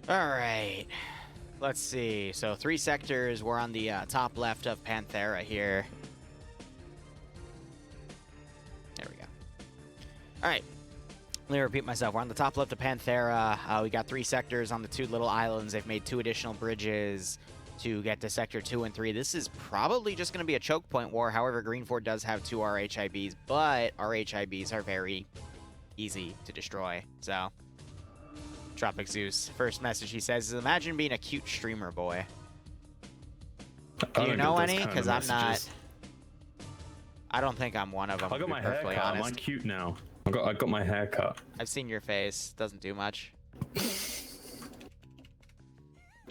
All right. Let's see. So 3 sectors. We're on the top left of Panthera here. There we go. All right. Let me repeat myself. We're on the top left of Panthera. We got 3 sectors on the 2 little islands. They've made 2 additional bridges to get to Sector 2 and 3. This is probably just going to be a choke point war. However, GREENFOR does have 2 RHIBs, but RHIBs are very easy to destroy. So, Tropic Zeus, first message he says is, imagine being a cute streamer boy. Do you know any? Because I'm not. I don't think I'm one of them. I got my hair cut. Honest. I'm cute now. I got my hair cut. I've seen your face. Doesn't do much.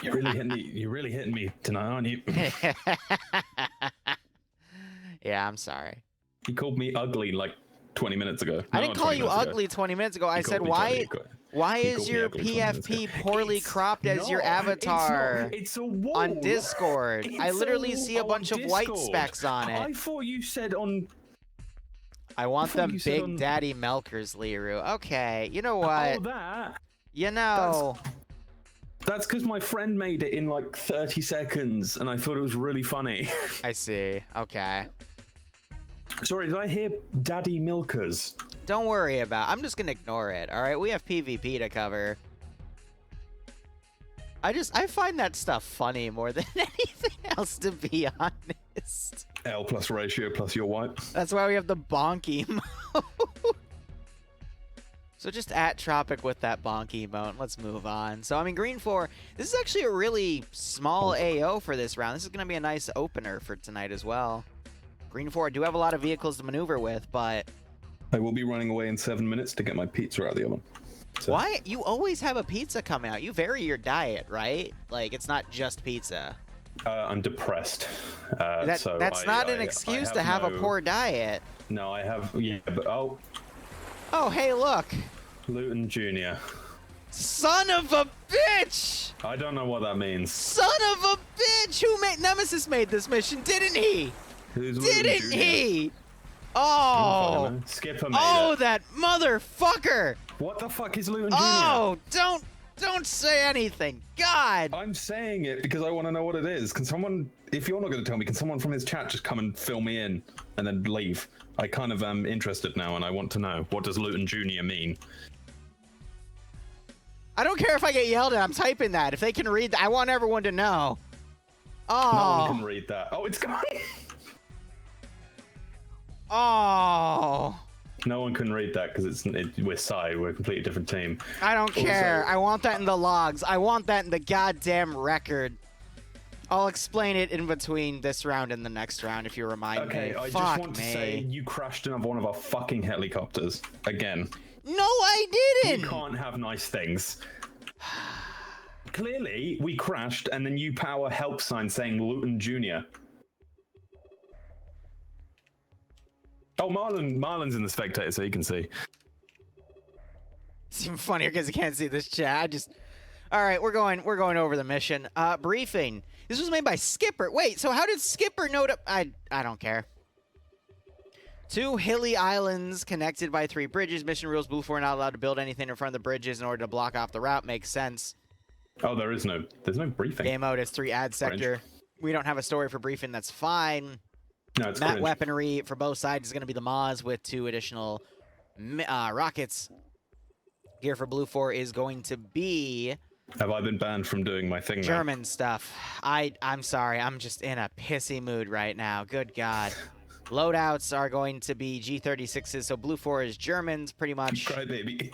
You're really hitting me tonight, aren't you? Yeah, I'm sorry. He called me ugly like 20 minutes ago. I didn't call you ugly 20 minutes ago. I said, why is your PFP poorly cropped as your avatar it's a wall. on Discord? I literally see a bunch of white specks on it. I thought you said on... I want them big daddy milkers, Liru. Okay, you know what? Oh, that? You know... That's because my friend made it in like 30 seconds, and I thought it was really funny. I see. Okay. Sorry, did I hear daddy milkers? Don't worry about it. I'm just gonna ignore it, alright? We have PvP to cover. I find that stuff funny more than anything else, to be honest. L plus ratio plus your wipe. That's why we have the bonk emote. So just at Tropic with that bonk emote. Let's move on. So, I mean, GREENFOR, this is actually a really small AO for this round. This is going to be a nice opener for tonight as well. GREENFOR do have a lot of vehicles to maneuver with, but... I will be running away in 7 minutes to get my pizza out of the oven. So. Why? You always have a pizza come out. You vary your diet, right? Like, it's not just pizza. I'm depressed. That's not an excuse to have a poor diet. No, I have... Yeah, but... Oh, hey, look. Luton Jr. Son of a bitch! I don't know what that means. Son of a bitch! Who made... Nemesis made this mission, didn't he? Didn't he? Oh! Skipper made it. That motherfucker! What the fuck is Luton Jr.? Oh, don't say anything. God! I'm saying it because I want to know what it is. Can someone... If you're not going to tell me, can someone from his chat just come and fill me in and then leave? I kind of am interested now, and I want to know, what does Luton Jr. mean? I don't care if I get yelled at. I'm typing that. If they can read that, I want everyone to know. Oh. No one can read that. Oh, it's gone. Oh. No one can read that because we're Psy. We're a completely different team. I don't care. I want that in the logs. I want that in the goddamn record. I'll explain it in between this round and the next round if you remind me. Okay, I just want to say you crashed another one of our fucking helicopters. Again. No, I didn't! You can't have nice things. Clearly, we crashed and then you power help sign saying Luton Jr. Oh, Marlon's in the spectator, so you can see. It's even funnier because you can't see this chat. All right, we're going over the mission. Briefing. This was made by Skipper. Wait, so how did Skipper know to... I don't care. 2 hilly islands connected by 3 bridges. Mission rules: BLUFOR not allowed to build anything in front of the bridges in order to block off the route. Makes sense. Oh, there's no briefing. Game mode is 3 ad sector. We don't have a story for briefing. That's fine. No, it's Mat weaponry for both sides is going to be the Maz with 2 additional rockets. Gear for BLUFOR is going to be... Have I been banned from doing my thing now? German stuff. I'm sorry. I'm just in a pissy mood right now. Good God. Loadouts are going to be G36s, so BLUFOR is Germans, pretty much. Crybaby.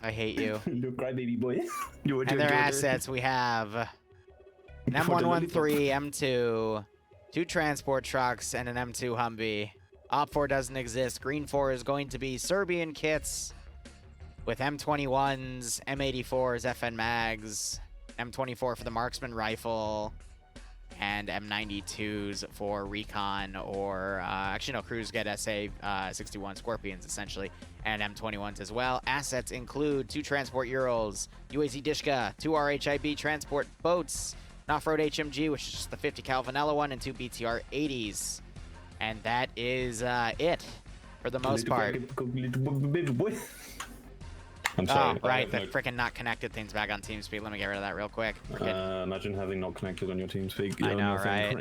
I hate you. You're crybaby boy. And their assets, we have an M113, M2, 2 transport trucks, and an M2 Humvee. Op4 doesn't exist. GREENFOR is going to be Serbian kits with M21s, M84s, FN mags, M24 for the marksman rifle, and M92s for recon, or actually no, crews get SA-61 Scorpions essentially, and M21s as well. Assets include 2 transport Urals, UAZ DshK, 2 RHIB transport boats, an Offroad HMG, which is just the 50 cal vanilla one, and 2 BTR 80s. And that is it for the most part. I'm sorry. Oh, right, the freaking not connected thing's back on TeamSpeak. Let me get rid of that real quick. Imagine having not connected on your TeamSpeak. I know, right?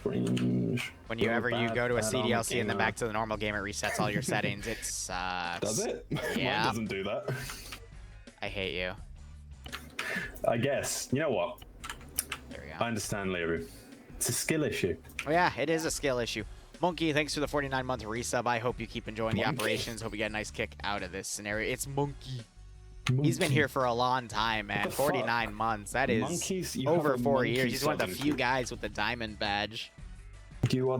Cringe. When you go to a CDLC and then back to the normal game, it resets all your settings. It sucks. Does it? Yeah. Mine doesn't do that. I hate you. I guess. You know what? There we go. I understand, Liru. It's a skill issue. Oh, yeah, it is a skill issue. Monkey, thanks for the 49-month resub. I hope you keep enjoying the operations. Hope you get a nice kick out of this scenario. It's Monkey. He's been here for a long time, man. 49 months. That is over 4 years. He's one of the few guys with the diamond badge. You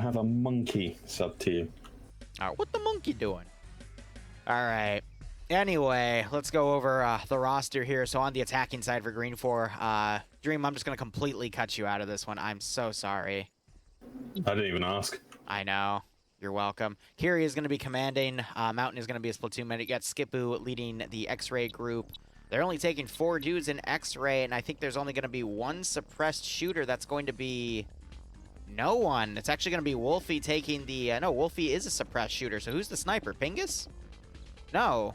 have a monkey sub to you. All right, what the monkey doing? All right. Anyway, let's go over the roster here. So on the attacking side for GREENFOR, Dream, I'm just going to completely cut you out of this one. I'm so sorry. I didn't even ask. I know. You're welcome. Kiri is going to be commanding. Mountain is going to be his platoon medic. You got Skipu leading the X-Ray group. They're only taking 4 dudes in X-Ray, and I think there's only going to be 1 suppressed shooter. That's going to be no one. It's actually going to be Wolfie taking the... no, Wolfie is a suppressed shooter. So who's the sniper? Pingus? No.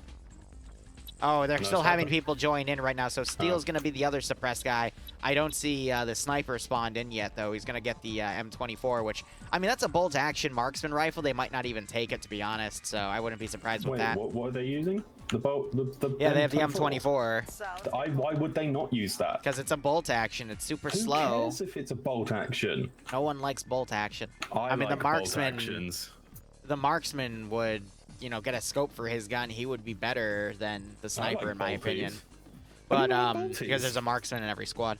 Oh, they're still having people join in right now. So Steel's going to be the other suppressed guy. I don't see the sniper spawned in yet, though. He's going to get the M24, which, I mean, that's a bolt-action marksman rifle. They might not even take it, to be honest, so I wouldn't be surprised with that. What are they using? The bolt? Yeah, they have the M24. Why would they not use that? Because it's a bolt-action. It's super Who slow. cares if it's a bolt-action? No one likes bolt-action. I mean, like the marksman... The marksman would... you know, get a scope for his gun, he would be better than the sniper, in my opinion. But, because there's a marksman in every squad.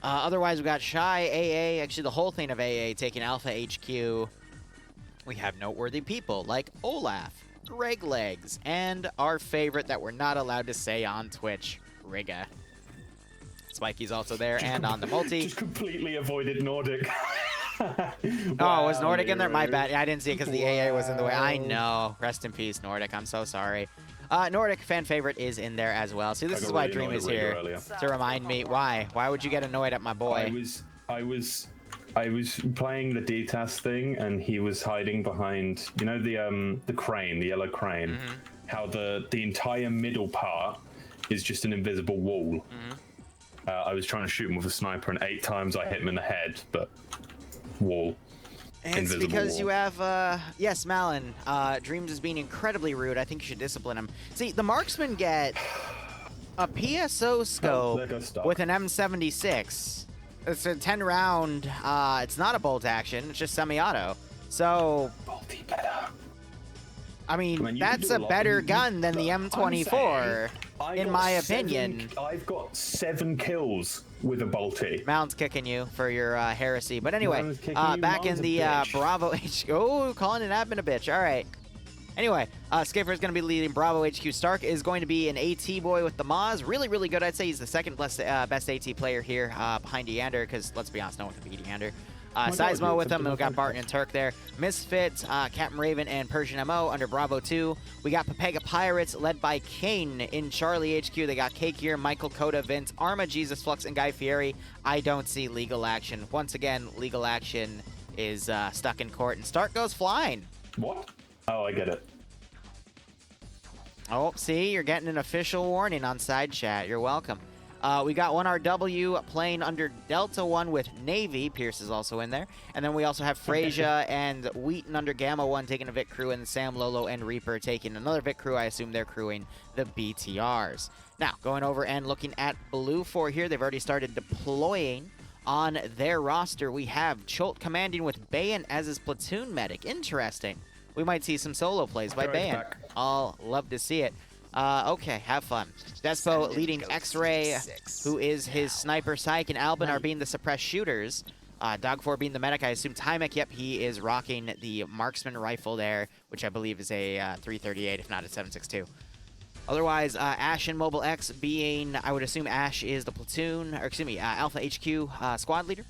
Otherwise, we got Shy, AA, actually the whole thing of AA taking Alpha HQ. We have noteworthy people like Olaf, Greg Legs, and our favorite that we're not allowed to say on Twitch, Rigga. Spikey's also there, and on the multi. Just completely avoided Nordic. Wow, was Nordic in there? My bad. I didn't see it because the AA was in the way. I know. Rest in peace, Nordic. I'm so sorry. Nordic, fan favorite, is in there as well. See, this is why Dream is here, to remind me. Why? Why would you get annoyed at my boy? I was playing the D-Task thing, and he was hiding behind, you know, the crane, the yellow crane. Mm-hmm. How the entire middle part is just an invisible wall. Mm-hmm. I was trying to shoot him with a sniper, and 8 times I hit him in the head, but wall. And it's because wall. You have, yes, Malin, Dreams is being incredibly rude. I think you should discipline him. See, the marksmen get a PSO scope with an M76. It's a 10-round, it's not a bolt action, it's just semi-auto. So, bolty better. I mean that's a better gun than the M24, in my opinion. I've got 7 kills with a bolty. Mountain's kicking you for your heresy. But anyway, back in the Bravo HQ. Oh, calling an admin a bitch. All right. Anyway, Skipper is going to be leading Bravo HQ. Stark is going to be an AT boy with the Moz. Really, really good. I'd say he's the second best AT player here behind Eander, because let's be honest, no one can beat Eander. Seismo with him, and we got Barton and Turk there. Misfits, Captain Raven, and Persian MO under Bravo 2. We got Papega Pirates, led by Kane in Charlie HQ. They got Cake here, Michael, Coda, Vince, Arma, Jesus Flux, and Guy Fieri. I don't see legal action. Once again, legal action is stuck in court, and Stark goes flying. What? Oh, I get it. Oh, see, you're getting an official warning on side chat. You're welcome. We got 1RW playing under Delta 1 with Navy. Pierce is also in there. And then we also have Frasia and Wheaton under Gamma 1 taking a Vic crew, and Sam, Lolo, and Reaper taking another Vic crew. I assume they're crewing the BTRs. Now, going over and looking at BLUFOR here, they've already started deploying on their roster. We have Cholt commanding with Bayan as his platoon medic. Interesting. We might see some solo plays by Bayan. I'll love to see it. Okay, have fun. Despo leading X-Ray, who is his sniper. Syke and Albin are being the suppressed shooters. Dog4 being the medic. I assume Timek, yep, he is rocking the marksman rifle there, which I believe is a 338, if not a 7.62. Otherwise, Ash and Mobile X being, I would assume Ash is the platoon, or excuse me, Alpha HQ squad leader,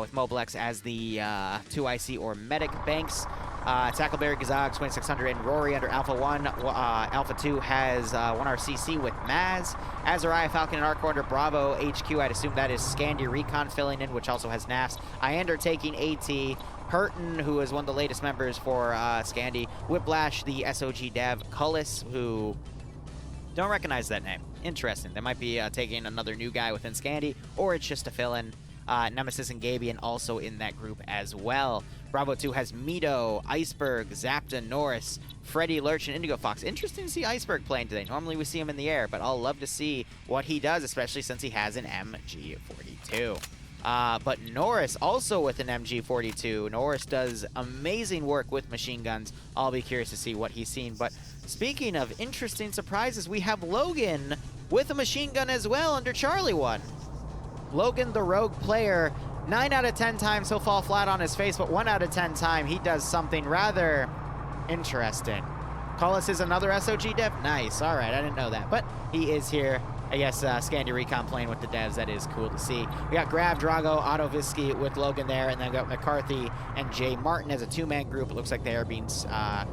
with Mobile X as the 2IC or medic. Banks, Tackleberry, Gazog, 2600, and Rory under Alpha 1. Alpha 2 has 1RCC with Maz. Azariah, Falcon, and Arco under Bravo HQ. I'd assume that is Scandy Recon filling in, which also has NAS. Iander taking AT. Purton, who is one of the latest members for Scandy. Whiplash, the SOG dev. Cullis, who Don't recognize that name. Interesting. They might be taking another new guy within Scandi, or it's just a fill-in. Nemesis and Gabian also in that group as well. Bravo 2 has Mito, Iceberg, Zapta, Norris, Freddy, Lurch, and Indigo Fox. Interesting to see Iceberg playing today. Normally we see him in the air, but I'll love to see what he does, especially since he has an MG42. But Norris also with an MG42. Norris does amazing work with machine guns. I'll be curious to see what he's seen. But speaking of interesting surprises, we have Logan with a machine gun as well under Charlie 1. Logan, the rogue player, 9 out of 10 times he'll fall flat on his face, but 1 out of 10 times he does something rather interesting. Collis is another SOG dev? Nice. All right, I didn't know that. But he is here. I guess Scandi Recon playing with the devs. That is cool to see. We got Grav, Drago, Otto Visky with Logan there, and then we got McCarthy and Jay Martin as a two-man group. It looks like they are being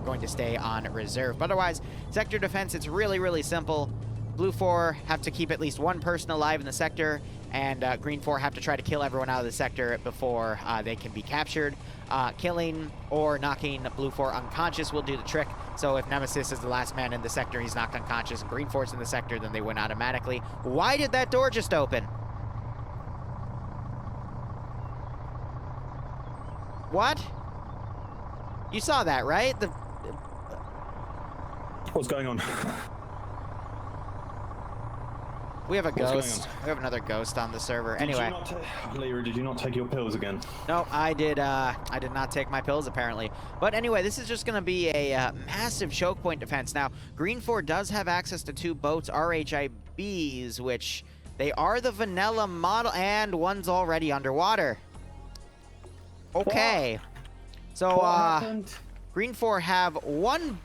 going to stay on reserve. But otherwise, sector defense, it's really, really simple. BLUFOR have to keep at least one person alive in the sector, and GREENFOR have to try to kill everyone out of the sector before they can be captured. Killing or knocking BLUFOR unconscious will do the trick. So if Nemesis is the last man in the sector, he's knocked unconscious, and GREENFOR's in the sector, then they win automatically. Why did that door just open? What? You saw that, right? What's going on? We have a ghost. We have another ghost on the server. Anyway. Liru, did you not take your pills again? No, I did not take my pills, apparently. But anyway, this is just going to be a massive choke point defense. Now, GREENFOR does have access to 2 boats, RHIBs, which they are the vanilla model, and one's already underwater. Okay. What? So, GREENFOR have 1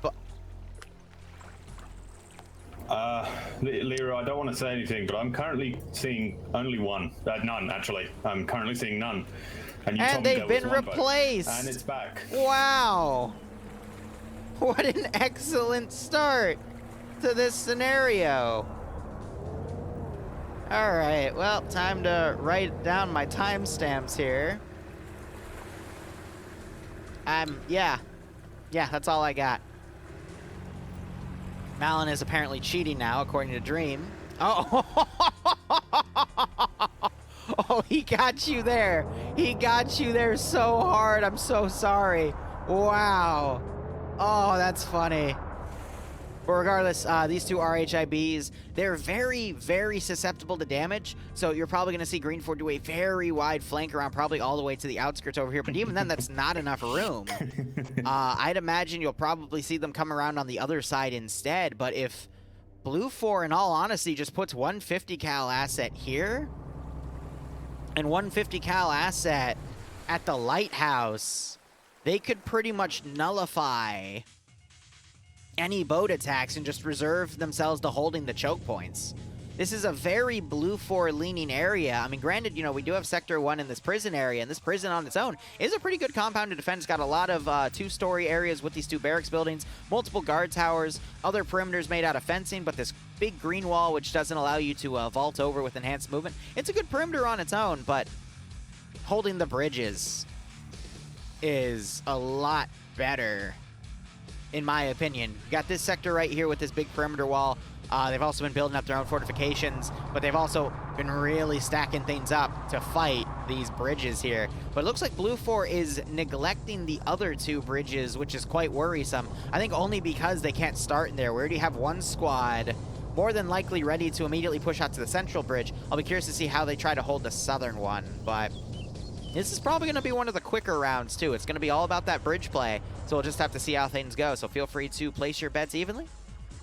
Liru, I don't want to say anything, but I'm currently seeing only one. None, actually. I'm currently seeing none. And they've been replaced. And it's back. Wow. What an excellent start to this scenario. All right, well, time to write down my timestamps here. Yeah, that's all I got. Malin is apparently cheating now, according to Dream. Oh, oh, he got you there. He got you there so hard. I'm so sorry. Wow. Oh, that's funny. But regardless, these 2 RHIBs, they're very, very susceptible to damage. So you're probably going to see GREENFOR do a very wide flank around, probably all the way to the outskirts over here. But even then, that's not enough room. I'd imagine you'll probably see them come around on the other side instead. But if BLUFOR, in all honesty, just puts 150 cal asset here and 150 cal asset at the lighthouse, they could pretty much nullify any boat attacks and just reserve themselves to holding the choke points. This is a very BLUFOR leaning area. I mean, granted, you know, we do have Sector 1 in this prison area, and this prison on its own is a pretty good compound to defend. It's got a lot of 2-story areas with these 2 barracks buildings, multiple guard towers, other perimeters made out of fencing, but this big green wall, which doesn't allow you to vault over with enhanced movement. It's a good perimeter on its own, but holding the bridges is a lot better, in my opinion. You got this sector right here with this big perimeter wall. They've also been building up their own fortifications, but they've also been really stacking things up to fight these bridges here. But it looks like BLUFOR is neglecting the other 2 bridges, which is quite worrisome. I think only because they can't start in there. We already have 1 squad more than likely ready to immediately push out to the central bridge. I'll be curious to see how they try to hold the southern one, but this is probably going to be one of the quicker rounds, too. It's going to be all about that bridge play, so we'll just have to see how things go. So feel free to place your bets evenly.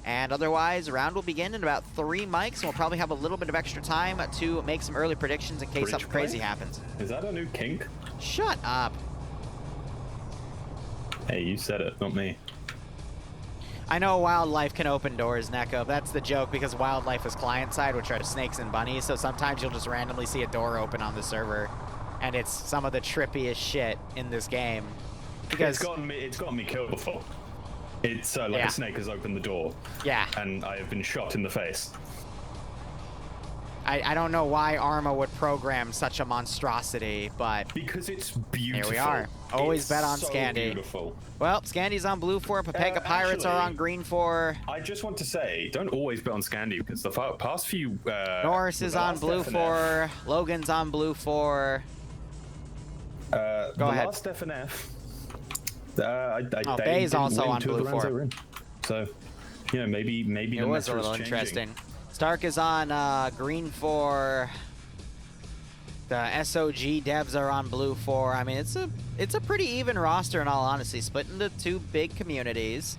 And otherwise, the round will begin in about 3 mics, and we'll probably have a little bit of extra time to make some early predictions in case Bridge something crazy happens. Is that a new kink? Shut up. Hey, you said it, not me. I know wildlife can open doors, Neko. That's the joke, because wildlife is client-side, which are snakes and bunnies, so sometimes you'll just randomly see a door open on the server, and it's some of the trippiest shit in this game. Because it's gotten me killed before. It's a snake has opened the door. Yeah. And I have been shot in the face. I don't know why Arma would program such a monstrosity, but because it's beautiful. here we are. Always bet on so Scandi. Beautiful. Well, Scandi's on BLUFOR, Papega Pirates are on GREENFOR. I just want to say, don't always bet on Scandi because the past few. Norris is on BLUFOR. Logan's on BLUFOR. Go ahead. Last FNF. Bay's also on BLUFOR. So, you know, maybe it was a little interesting. Stark is on GREENFOR. The SOG devs are on BLUFOR. I mean, it's a pretty even roster in all honesty, split into two big communities.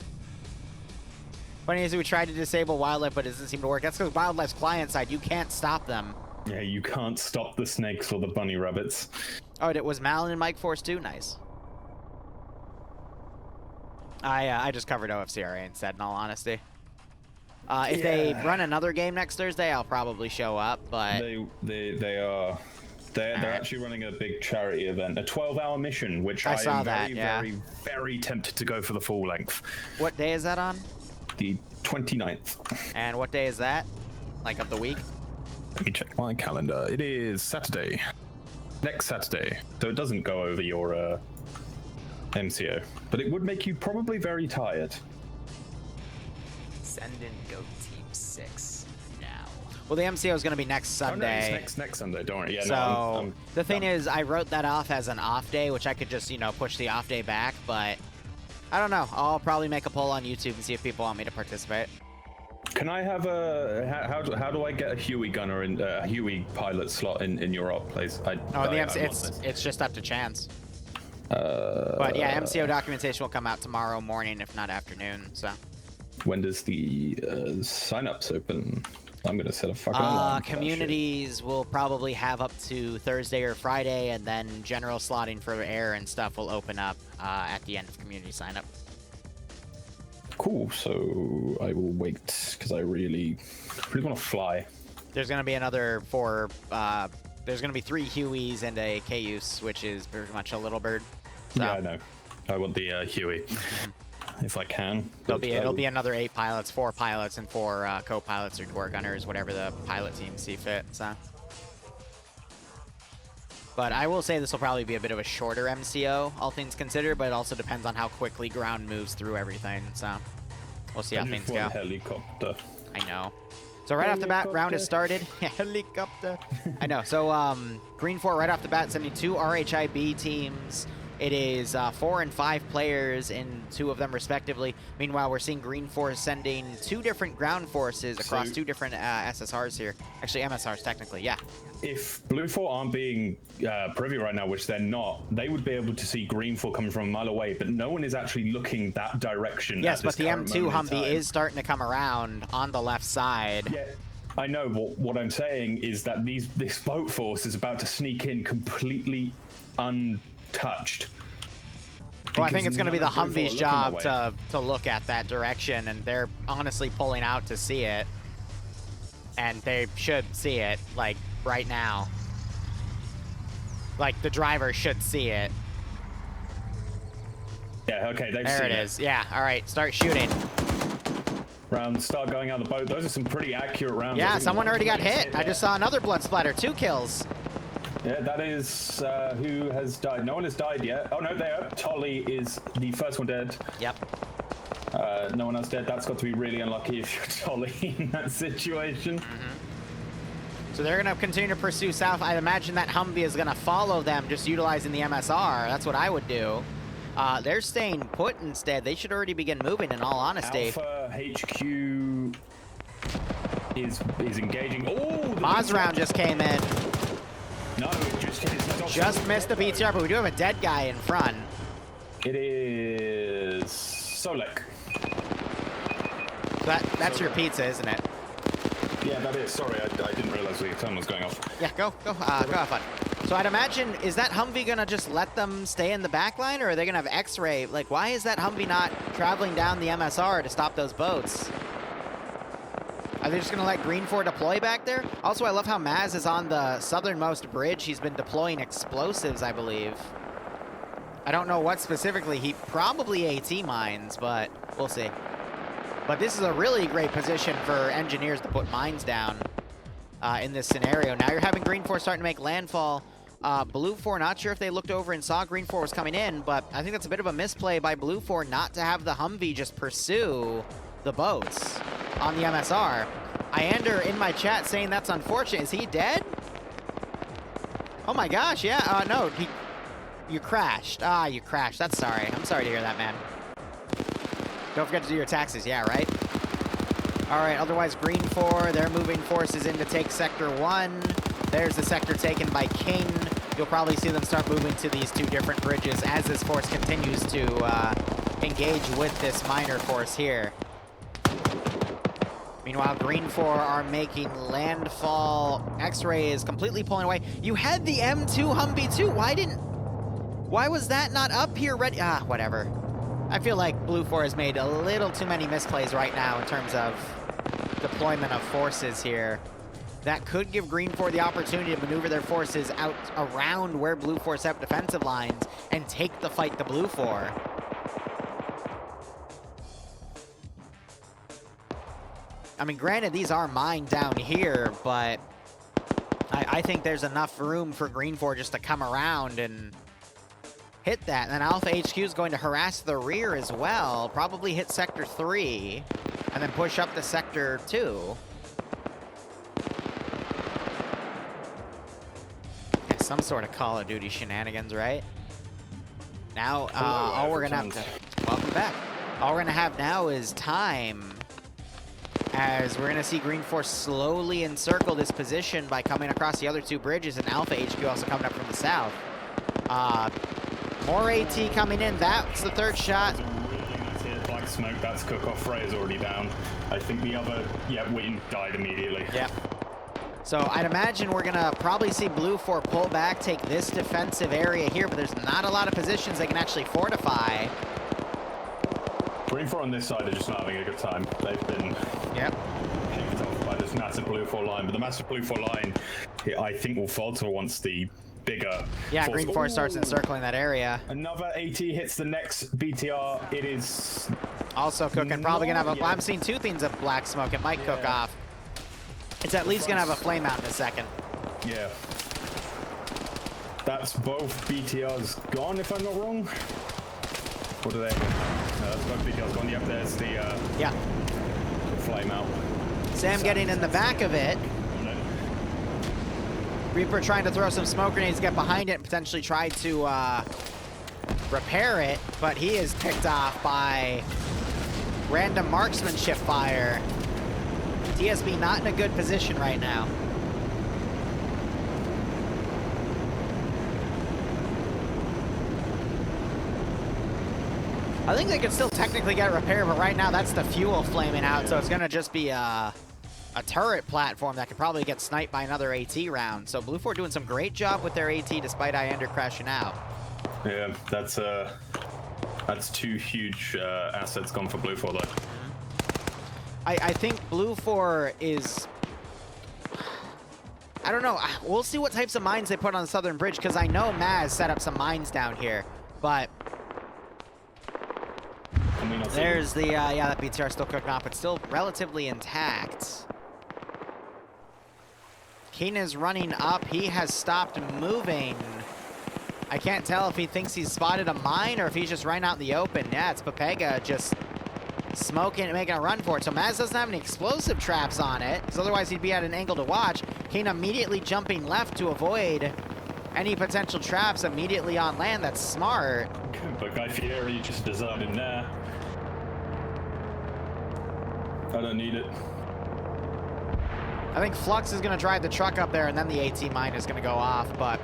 Funny is we tried to disable Wildlife, but it doesn't seem to work. That's because Wildlife's client side. You can't stop them. Yeah, you can't stop the snakes or the bunny rabbits. Oh, it was Malin and Mike Force too? Nice. I just covered OFCRA instead, in all honesty. If they run another game next Thursday, I'll probably show up, but... They're actually running a big charity event, a 12-hour mission, which I am very tempted to go for the full length. What day is that on? The 29th. And what day is that? Like of the week? Let me check my calendar. It is Saturday. Next Saturday. So it doesn't go over your MCO. But it would make you probably very tired. Send in Go Team 6 now. Well, the MCO is going to be next Sunday. Oh, no, it's next Sunday, don't worry. Yeah, so, the thing is, I wrote that off as an off day, which I could just, you know, push the off day back, but I don't know. I'll probably make a poll on YouTube and see if people want me to participate. Can I have a... How do I get a Huey gunner and a Huey pilot slot in your op, please? It's just up to chance. But yeah, MCO documentation will come out tomorrow morning, if not afternoon, so... When does the sign-ups open? I'm gonna set a fucking alarm. Communities will probably have up to Thursday or Friday, and then general slotting for air and stuff will open up at the end of community sign-up. Cool. So I will wait because I really want to fly. There's gonna be another there's gonna be 3 Hueys and a Cayuse, which is pretty much a little bird. So. Yeah, I know. I want the Huey. If I can. It'll be another 8 pilots, 4 pilots, and 4 co-pilots or door gunners, whatever the pilot team see fit. So, but I will say this will probably be a bit of a shorter MCO, all things considered. But it also depends on how quickly ground moves through everything. So we'll see how things go. Helicopter. I know. So right off the bat, round has started. Helicopter. I know. So GREENFOR right off the bat sending 2 RHIB teams. It is 4 and 5 players in 2 of them respectively. Meanwhile, we're seeing GREENFOR sending 2 different ground forces across 2 different SSRs here. Actually, MSRs technically, yeah. If BLUFOR aren't being privy right now, which they're not, they would be able to see GREENFOR coming from a mile away, but no one is actually looking that direction. Yes, but the M2 Humvee is starting to come around on the left side. Yeah. I know, what I'm saying is that this boat force is about to sneak in completely untouched. Well, I think it's going to be the Humvee's job to look at that direction, and they're honestly pulling out to see it. And they should see it, like, right now. Like, the driver should see it. Yeah, okay, they've seen it. There it is. Yeah, all right, start shooting. Rounds start going out the boat. Those are some pretty accurate rounds. Yeah, someone already got hit. I just saw another blood splatter. 2 kills. Yeah, that is who has died. No one has died yet. Oh, no, there. Tolly is the first one dead. Yep. No one else dead. That's got to be really unlucky if you're Tolly in that situation. So they're going to continue to pursue south. I'd imagine that Humvee is going to follow them, just utilizing the MSR. That's what I would do. They're staying put instead. They should already begin moving, in all honesty. Alpha HQ is engaging. Oh, the Moz round just came in. No, it just hit his Just missed the BTR, but we do have a dead guy in front. It is Solek. That's your pizza, isn't it? Yeah, that is. Sorry, I didn't realize the phone was going off. Yeah, go have fun. So I'd imagine, is that Humvee gonna just let them stay in the back line, or are they gonna have X-ray? Like, why is that Humvee not traveling down the MSR to stop those boats? Are they just gonna let GREENFOR deploy back there? Also, I love how Maz is on the southernmost bridge. He's been deploying explosives, I believe. I don't know what specifically. He probably AT mines, but we'll see. But this is a really great position for engineers to put mines down. in this scenario. Now you're having GREENFOR starting to make landfall. BLUFOR, not sure if they looked over and saw GREENFOR was coming in, but I think that's a bit of a misplay by BLUFOR not to have the Humvee just pursue the boats on the MSR. Iander in my chat saying that's unfortunate. Is he dead? Oh my gosh, yeah. No, you crashed. You crashed. That's sorry. I'm sorry to hear that, man. Don't forget to do your taxes. Yeah, right? All right, otherwise GREENFOR, they're moving forces in to take Sector 1. There's the sector taken by King. You'll probably see them start moving to these two different bridges as this force continues to engage with this minor force here. Meanwhile, GREENFOR are making landfall. X-Ray is completely pulling away. You had the M2 Humvee too. Why was that not up here ready? Whatever. I feel like BLUFOR has made a little too many misplays right now in terms of deployment of forces here. That could give GREENFOR the opportunity to maneuver their forces out around where BLUFOR set up defensive lines and take the fight to BLUFOR. I mean, granted, these are mined down here, but I think there's enough room for GREENFOR just to come around and hit that. And then Alpha HQ is going to harass the rear as well, probably hit Sector 3, and then push up to Sector 2. Some sort of Call of Duty shenanigans, right? Now, all we're gonna have to... Welcome back. All we're gonna have now is time, as we're gonna see GREENFOR slowly encircle this position by coming across the other two bridges, and Alpha HQ also coming up from the south. More AT coming in. That's the third shot. Black smoke, that's cook-off. Frey is already down. I think the other... Yeah, Wheaton died immediately. Yep. So I'd imagine we're gonna probably see BLUFOR pull back, take this defensive area here, but there's not a lot of positions they can actually fortify. GREENFOR on this side are just not having a good time. They've been picked off by this massive BLUFOR line, but the massive BLUFOR line, I think, will falter once the bigger... Yeah, GREENFOR starts encircling that area. Another AT hits the next BTR. It is... Also cooking, probably gonna have a... I'm seeing two things of black smoke. It might cook off. It's at least gonna have a flame out in a second. Yeah. That's both BTRs gone, if I'm not wrong. What are they? That's both BTRs gone. Yep, there's the flame out. Sam getting in the back of it. Reaper trying to throw some smoke grenades, get behind it, and potentially try to repair it, but he is picked off by random marksmanship fire. TSB not in a good position right now. I think they could still technically get repaired, but right now that's the fuel flaming out, so it's gonna just be a turret platform that could probably get sniped by another AT round. So BLUFOR doing some great job with their AT despite Iander crashing out. Yeah, that's two huge assets gone for BLUFOR though. I think BLUFOR is... I don't know. We'll see what types of mines they put on the southern bridge, because I know Maz set up some mines down here, but... There's the... yeah, that BTR still cooking off, but still relatively intact. Keen is running up. He has stopped moving. I can't tell if he thinks he's spotted a mine or if he's just running out in the open. Yeah, it's Pepega just... smoking and making a run for it. So Maz doesn't have any explosive traps on it, because otherwise he'd be at an angle to watch. Kane immediately jumping left to avoid any potential traps immediately on land. That's smart. But Guy Fieri just deserted there. I don't need it. I think Flux is going to drive the truck up there, and then the AT mine is going to go off, but...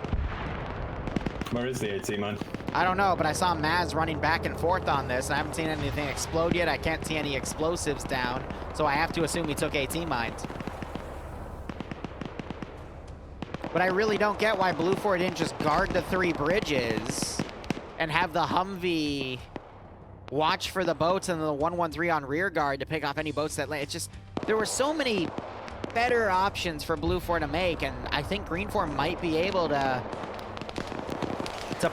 Where is the AT mine? I don't know, but I saw Maz running back and forth on this. I haven't seen anything explode yet. I can't see any explosives down, so I have to assume he took AT mines. But I really don't get why BLUFOR didn't just guard the three bridges and have the Humvee watch for the boats and the 113 on rear guard to pick off any boats that land. It's just, there were so many better options for BLUFOR to make, and I think GREENFOR might be able to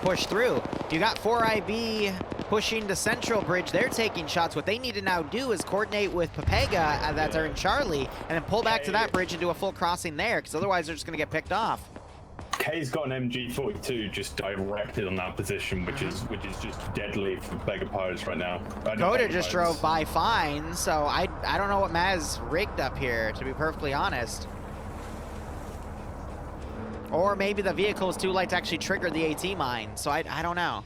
push through. You got 4IB pushing the central bridge. They're taking shots. What they need to now do is coordinate with Pepega that are in Charlie and then pull back to that bridge and do a full crossing there, because otherwise they're just going to get picked off. K's got an MG42 just directed on that position, which is just deadly for Beggar Pirates right now. Coda just drove by fine, so I don't know what Maz rigged up here, to be perfectly honest. Or maybe the vehicle is too light to actually trigger the AT mine, so I don't know.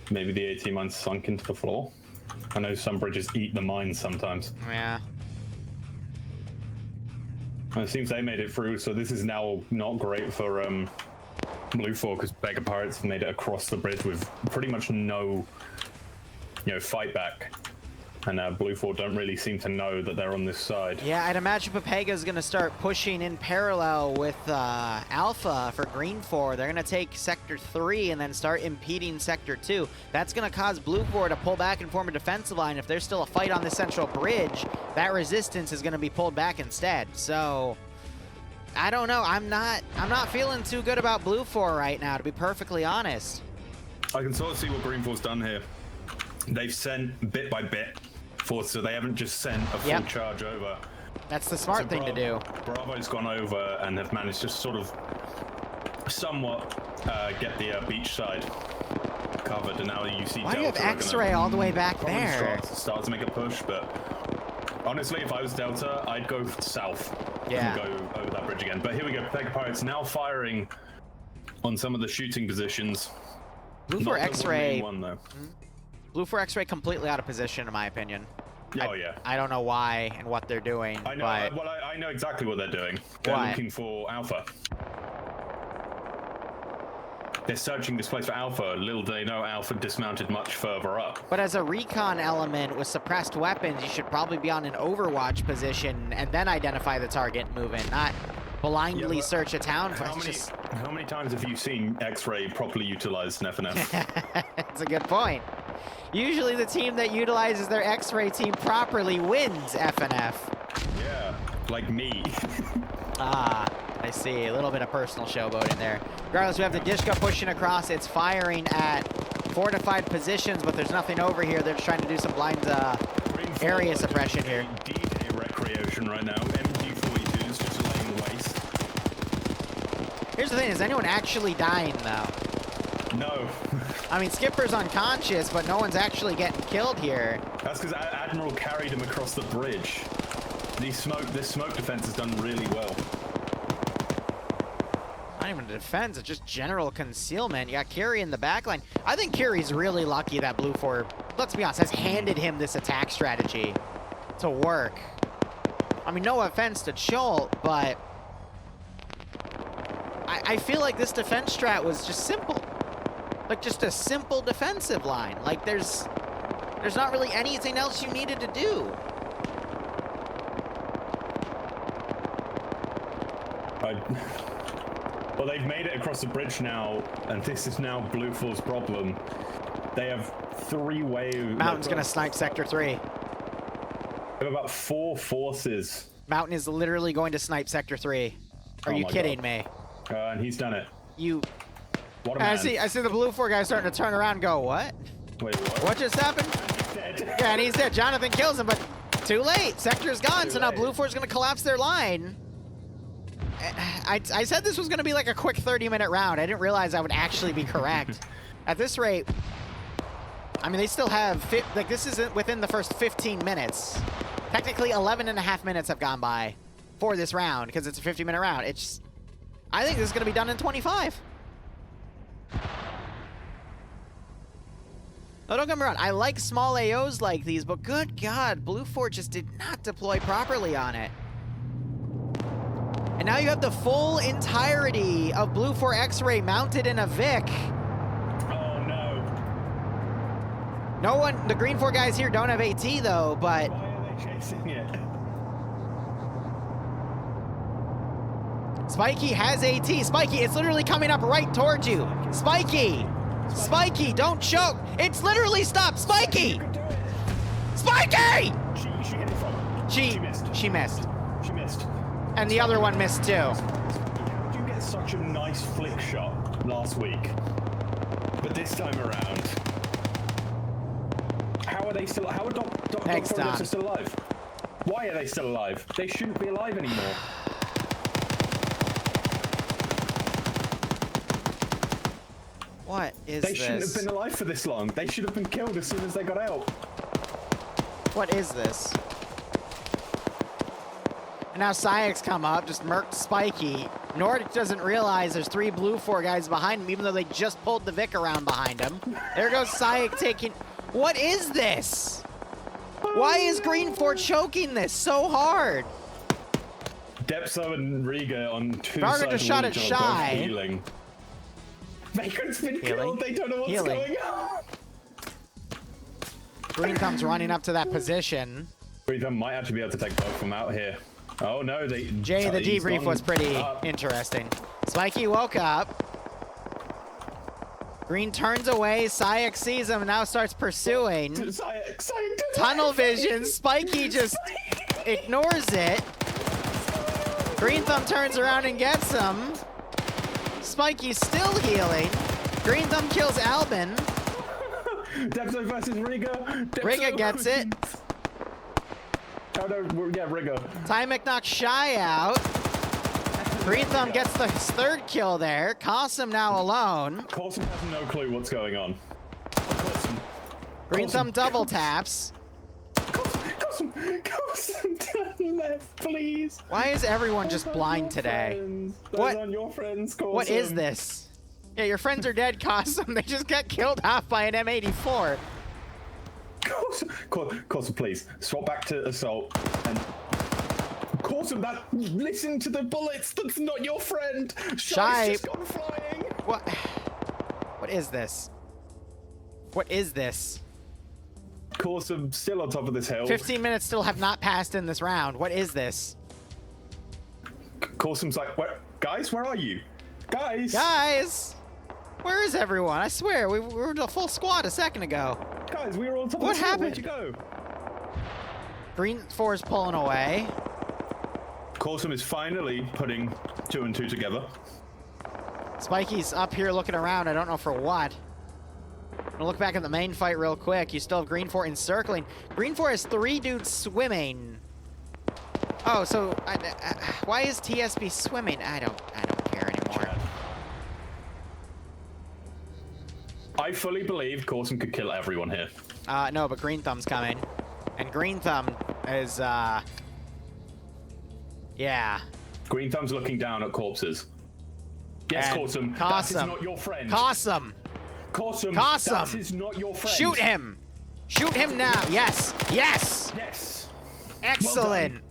Maybe the AT mine's sunk into the floor. I know some bridges eat the mines sometimes. Yeah. And it seems they made it through, so this is now not great for BLUFOR, because Beggar Pirates have made it across the bridge with pretty much no, fight back. And BLUFOR don't really seem to know that they're on this side. Yeah, I'd imagine Pepega's going to start pushing in parallel with Alpha for GREENFOR. They're going to take Sector 3 and then start impeding Sector 2. That's going to cause BLUFOR to pull back and form a defensive line. If there's still a fight on the central bridge, that resistance is going to be pulled back instead. So, I don't know. I'm not feeling too good about BLUFOR right now, to be perfectly honest. I can sort of see what GREENFOR's done here. They've sent bit by bit. So they haven't just sent a full charge over. That's the smart thing to do. Bravo's gone over and have managed to sort of somewhat get the beach side covered, and now you see Why do you have X-ray all the way back there? Start to make a push, but honestly, if I was Delta, I'd go south and go over that bridge again. But here we go, Beggar Pirates now firing on some of the shooting positions. BLUFOR X-ray. BLUFOR X-ray completely out of position, in my opinion. Oh, yeah. I don't know why and what they're doing. I know. I know exactly what they're doing. They're looking for Alpha. They're searching this place for Alpha. Little do they know Alpha dismounted much further up. But as a recon element with suppressed weapons, you should probably be on an overwatch position and then identify the target and move in, not blindly search a town. How many times have you seen X-ray properly utilized in FNF? That's a good point. Usually the team that utilizes their X-ray team properly wins FNF. Yeah, like me. I see. A little bit of personal showboating there. Regardless, we have the DshK pushing across. It's firing at fortified positions, but there's nothing over here. They're just trying to do some blind area suppression here. D-Day recreation right now. MG42 is just laying waste. Here's the thing, is anyone actually dying, though? No. I mean, Skipper's unconscious, but no one's actually getting killed here. That's because Admiral carried him across the bridge. This smoke defense has done really well. Not even a defense, it's just general concealment. You got Kiri in the backline. I think Kiri's really lucky that BLUFOR, let's be honest, has handed him this attack strategy to work. I mean, no offense to Chol, but I feel like this defense strat was just simple. Like, just a simple defensive line. Like, there's not really anything else you needed to do. Well, they've made it across the bridge now, and this is now BLUFOR's problem. They have 3 waves. Mountain's gonna snipe Sector 3. They have about 4 forces. Mountain is literally going to snipe Sector 3. Are you kidding me? And he's done it. What a man. I see the BLUFOR guy starting to turn around and go, what? Wait, what? What just happened? He's dead. Yeah, and he's dead. Jonathan kills him, but too late. Sector's gone, so now BLUFOR's going to collapse their line. I said this was going to be like a quick 30-minute round. I didn't realize I would actually be correct. At this rate, I mean, they still have, this isn't within the first 15 minutes. Technically, 11 and a half minutes have gone by for this round, because it's a 50-minute round. I think this is going to be done in 25. Oh, don't get me wrong, I like small AOs like these, but good God, BLUFOR just did not deploy properly on it. And now you have the full entirety of BLUFOR X-Ray mounted in a Vic. Oh, no. No one, the GREENFOR guys here don't have AT though, but... Why are they chasing it? Spiky has AT. Spiky, it's literally coming up right towards you. Spiky! Spiky, don't choke! It's literally stopped! Spiky! Spiky! She hit it from. She missed. She missed. And the other one missed too. How did you get such a nice flick shot last week? But this time around... are they still? How are Thanks, Dr. Don. still alive? Why are they still alive? They shouldn't be alive anymore. What is They this? shouldn't have been alive for this long. They should have been killed as soon as they got out. What is this? And now Syak's come up, just murked Spiky. Nordic doesn't realize there's 3 BLUFOR guys behind him, even though they just pulled the Vic around behind him. There goes Syak taking... What is this? Why is GREENFOR choking this so hard? Depso and Riga on 2 Varga sides just of shot the at wall Shy. healing. Vagrant's been killed. They don't know what's going on. Green Thumb's running up to that position. Green Thumb might actually be able to take both of them out here. Oh no, Jay, the debrief was pretty interesting. Spiky woke up. Green turns away. Syak sees him and now starts pursuing. Tunnel vision. Spiky just ignores it. Green Thumb turns around and gets him. Spiky's still healing. Green Thumb kills Albin. Depso versus Riga. Riga gets it. Oh no, yeah, Riga. Tymek knocks Shy out. Green Thumb gets the 3rd kill there. Qasim now alone. Qasim has no clue what's going on. Green Thumb double taps. Qasim, turn left, please. Why is everyone just blind today? Those aren't your friends, Qasim. What is this? Yeah, your friends are dead, Qasim. They just got killed off by an M84. Qasim, please swap back to assault and Qasim, listen to the bullets. That's not your friend. Shy's just gone flying. What is this? What is this? Qasim still on top of this hill. 15 minutes still have not passed in this round. What is this? Qasim's like, guys, where are you? Guys! Where is everyone? I swear, we were a full squad a second ago. Guys, we were on top of What this hill. happened? Where'd you go? GREENFOR's pulling away. Qasim is finally putting 2 and 2 together. Spiky's up here looking around. I don't know for what. I'm gonna look back at the main fight real quick. You still have GREENFOR encircling. GREENFOR has 3 dudes swimming. Oh, so why is TSB swimming? I don't care anymore. I fully believe Qasim could kill everyone here. No, but Green Thumb's coming. And Green Thumb is, yeah. Green Thumb's looking down at corpses. Yes, Qasim. That is not your friend. Qasim. That is not your friend. Shoot him. Shoot him now. Yes. Yes. Yes. Excellent. Well,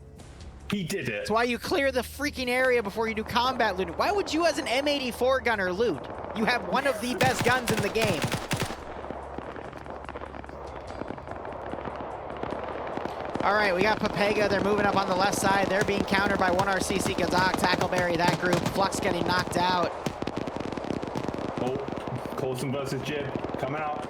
he did it. That's why you clear the freaking area before you do combat looting. Why would you, as an M84 gunner, loot? You have one of the best guns in the game. All right, we got Papega. They're moving up on the left side. They're being countered by 1RCC Kazakh. Tackleberry, that group. Flux getting knocked out. Oh, Qasim versus Jib. Coming out.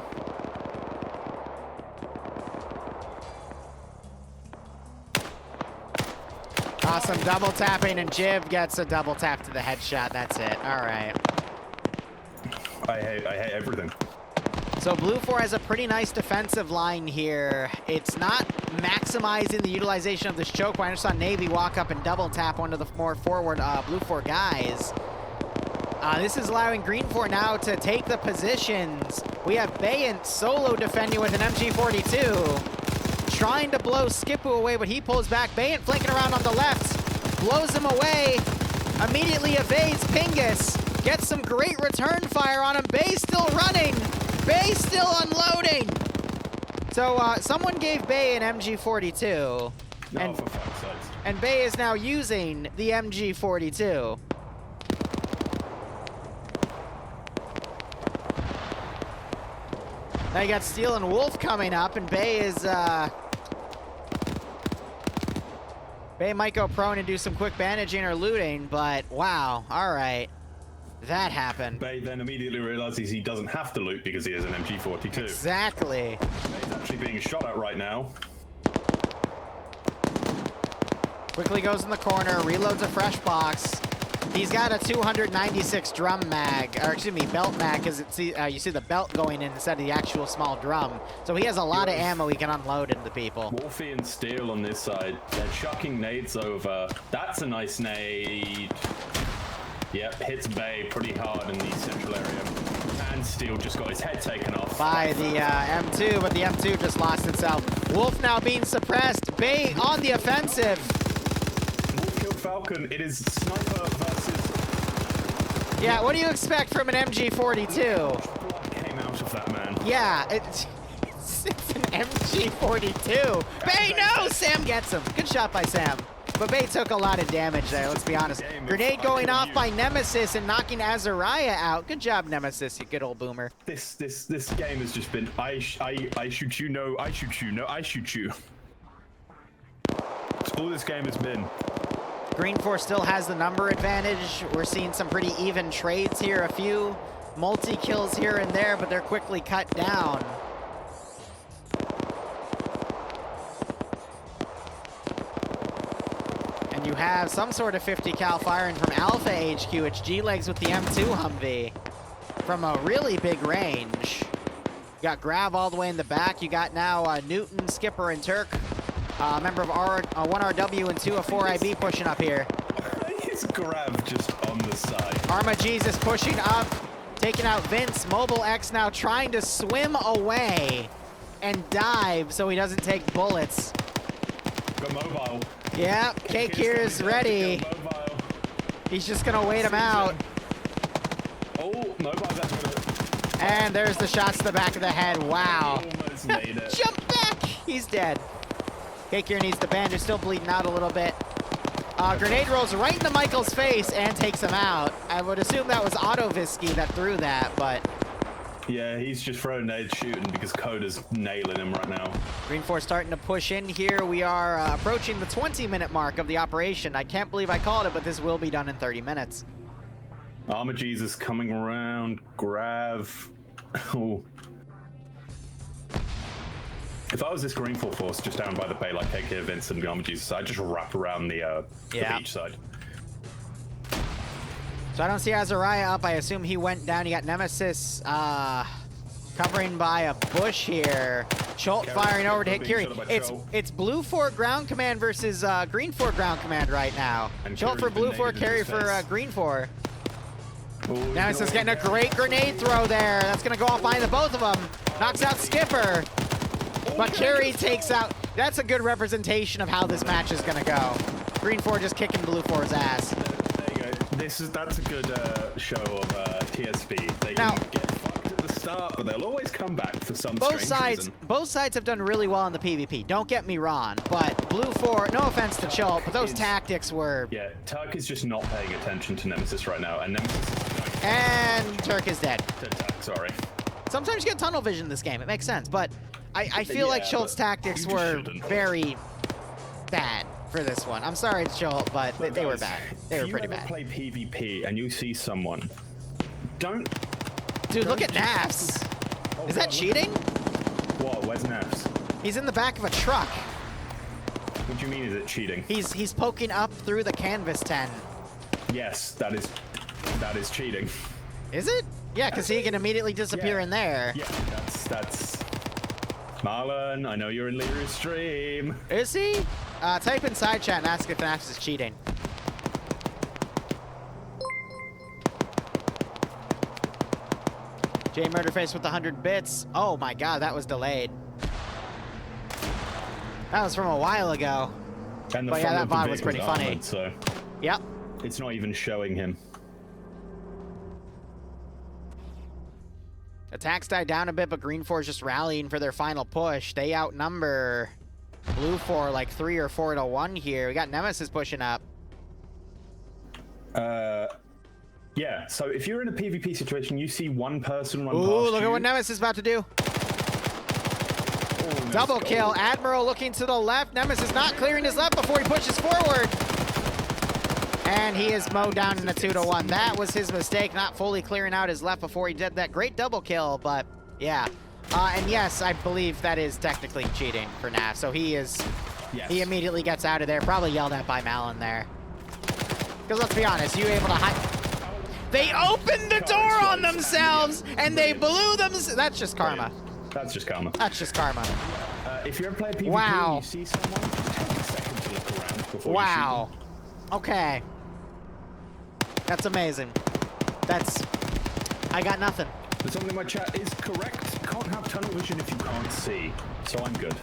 Awesome double tapping, and Jib gets a double tap to the headshot. That's it. All right. I hate everything. So BLUFOR has a pretty nice defensive line here. It's not maximizing the utilization of this choke. I just saw Navy walk up and double tap one of the more forward BLUFOR guys. This is allowing GREENFOR now to take the positions. We have Bayant solo defending with an MG42. Trying to blow Skipu away, but he pulls back. Bayant flanking around on the left. Blows him away. Immediately evades Pingus. Gets some great return fire on him. Bay still running. Bay still unloading. So someone gave Bay an MG42. No, for fuck's sakes. And Bay is now using the MG42. Now you got Steel and Wolf coming up, and Bay is Bay might go prone and do some quick bandaging or looting, but wow, all right. That happened. Bay then immediately realizes he doesn't have to loot because he has an MG42. Exactly. Bay's actually being shot at right now. Quickly goes in the corner, reloads a fresh box. He's got a 296 drum mag, or excuse me, belt mag, because you see the belt going in instead of the actual small drum. So he has a lot of ammo he can unload into people. Wolfie and Steel on this side. They're chucking nades over. That's a nice nade. Yep, hits Bay pretty hard in the central area. And Steel just got his head taken off. By the M2, but the M2 just lost itself. Wolf now being suppressed. Bay on the offensive. Wolf killed Falcon. It is sniper versus... Yeah, what do you expect from an MG42? Blood came out of that, man. Yeah, it's an MG42. Bay, no! Sam gets him. Good shot by Sam. But Bay took a lot of damage there, let's be honest. Grenade going off by Nemesis and knocking Azariah out. Good job, Nemesis, you good old boomer. This game has just been I shoot you, no, I shoot you, no, I shoot you. That's all this game has been. GREENFOR still has the number advantage. We're seeing some pretty even trades here. A few multi-kills here and there, but they're quickly cut down. And you have some sort of 50 cal firing from Alpha HQ. It's G-Legs with the M2 Humvee from a really big range. You got Grav all the way in the back. You got now Newton, Skipper, and Turk. Member of 1RW and 2 of 4IB pushing up here. His Grav just on the side. Arma Jesus pushing up, taking out Vince. Mobile X now trying to swim away and dive so he doesn't take bullets. Go mobile. Yeah, Cake here is ready. He's just gonna wait him out. Oh, mobile, that's good. And there's the shots to the back of the head. Wow. Almost made it. Jump back! He's dead. Cake here needs the bandage, still bleeding out a little bit. Grenade rolls right into Michael's face and takes him out. I would assume that was Autovisky that threw that, but... Yeah, he's just throwing nades shooting because Coda's nailing him right now. GREENFOR starting to push in here. We are approaching the 20-minute mark of the operation. I can't believe I called it, but this will be done in 30 minutes. Arma Jesus coming around. Grav. Oh. If I was this GREENFOR force just down by the bay like Cake here, Vince and Arma Jesus, I'd just wrap around the beach side. So I don't see Azariah up. I assume he went down. You got Nemesis covering by a bush here. Cholt firing over to hit Kiri. It's BLUFOR ground command versus GREENFOR ground command right now. Cholt for BLUFOR, Carry for GREENFOR. Nemesis getting a great grenade throw there. That's going to go off behind the both of them. Knocks out Skipper. But Carry takes out... That's a good representation of how this match is going to go. GREENFOR just kicking BLUFOR's ass. That's a good show of TSB. They can get fucked at the start, but they'll always come back for some strange reason. Both sides have done really well in the PvP. Don't get me wrong, but BLUFOR, no offense to Cholt, but those tactics were... Yeah, Turk is just not paying attention to Nemesis right now, and Nemesis is going... And Turk is dead. Turk, sorry. Sometimes you get tunnel vision in this game. It makes sense, but I feel like Cholt's tactics were very bad for this one. I'm sorry, Cholt, but they were bad. They were pretty bad. If you ever play PvP and you see someone, don't... Dude, look at Nafs. Is that cheating? What? Where's Nafs? He's in the back of a truck. What do you mean, is it cheating? He's poking up through the canvas tent. Yes, that is cheating. Is it? Yeah, because he can immediately disappear in there. Yeah, that's... Marlon, I know you're in Liru's stream. Is he? Type in side chat and ask if Nafs is cheating. J Murderface with 100 bits. Oh my god, that was delayed. That was from a while ago. And the but yeah, that VOD was pretty funny. Armored, so yep. It's not even showing him. Attacks died down a bit, but GREENFOR is just rallying for their final push. They outnumber BLUFOR like 3 or 4 to 1 here. We got Nemesis pushing up. Yeah, so if you're in a PvP situation, you see one person run past look you. at what Nemesis is about to do. Oh, Double kill. Admiral looking to the left. Nemesis not clearing his left before he pushes forward. And he is mowed down in a 2 to 1. That was his mistake, not fully clearing out his left before he did that. Great double kill, but yeah. And yes, I believe that is technically cheating for Naf. So he is, he immediately gets out of there. Probably yelled at by Malin there. Because let's be honest, you able to hide. They opened the door on themselves and they blew them. That's just karma. That's just karma. That's just karma. If you're playing PvP Wow. and you see someone, take a second to look around before you Wow. shoot them. Okay. That's amazing. I got nothing. But something in my chat is correct. You can't have tunnel vision if you can't see. So I'm good.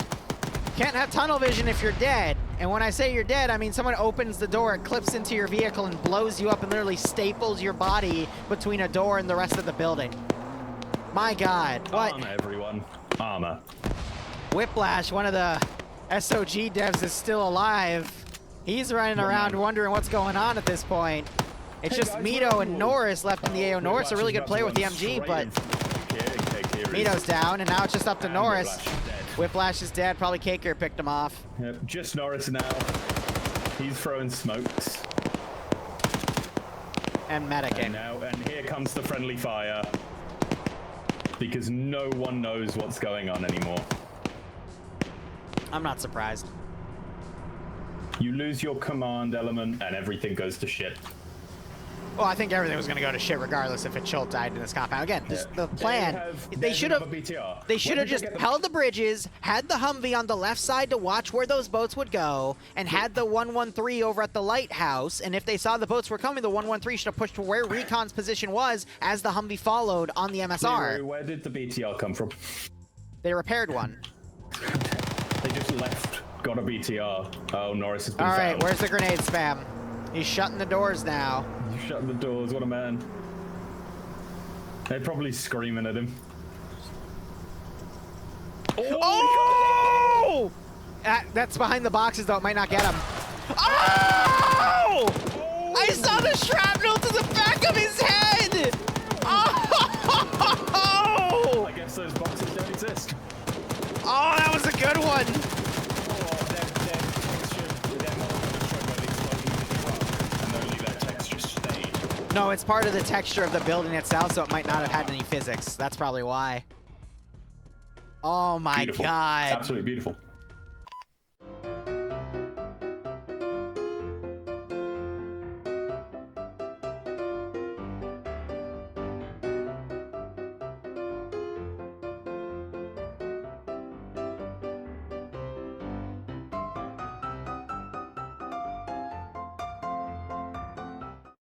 Can't have tunnel vision if you're dead. And when I say you're dead, I mean someone opens the door, it clips into your vehicle and blows you up and literally staples your body between a door and the rest of the building. My God. What? Arma, everyone. Arma. Whiplash, one of the SOG devs, is still alive. He's running around wondering what's going on at this point. It's just guys, Mito and Norris left in the AO. Norris, a really good player with the Whiplash is MG, about to but run straight in. Okay, Mito's down, and now it's just up to And Norris. Whiplash is dead. Whiplash is dead. Probably Caker picked him off. Yep, just Norris now. He's throwing smokes. And medicing. And here comes the friendly fire. Because no one knows what's going on anymore. I'm not surprised. You lose your command element and everything goes to shit. Well, I think everything was going to go to shit regardless if a Chult died in this compound. Again, just the plan, they should have just held the bridges, had the Humvee on the left side to watch where those boats would go, and had the 113 over at the lighthouse. And if they saw the boats were coming, the 113 should have pushed to where Recon's position was as the Humvee followed on the MSR. Where did the BTR come from? They repaired one. They just left, got a BTR. Oh, Norris has been All right, found. where's the grenade spam? He's shutting the doors now. You shut the doors, what a man. They're probably screaming at him. Oh! That's behind the boxes, though. It might not get him. Oh! I saw the shrapnel to the back of his head! Oh! I guess those boxes don't exist. Oh, that was a good one. No, it's part of the texture of the building itself, so it might not have had any physics. That's probably why. Oh my Beautiful. God. Absolutely beautiful.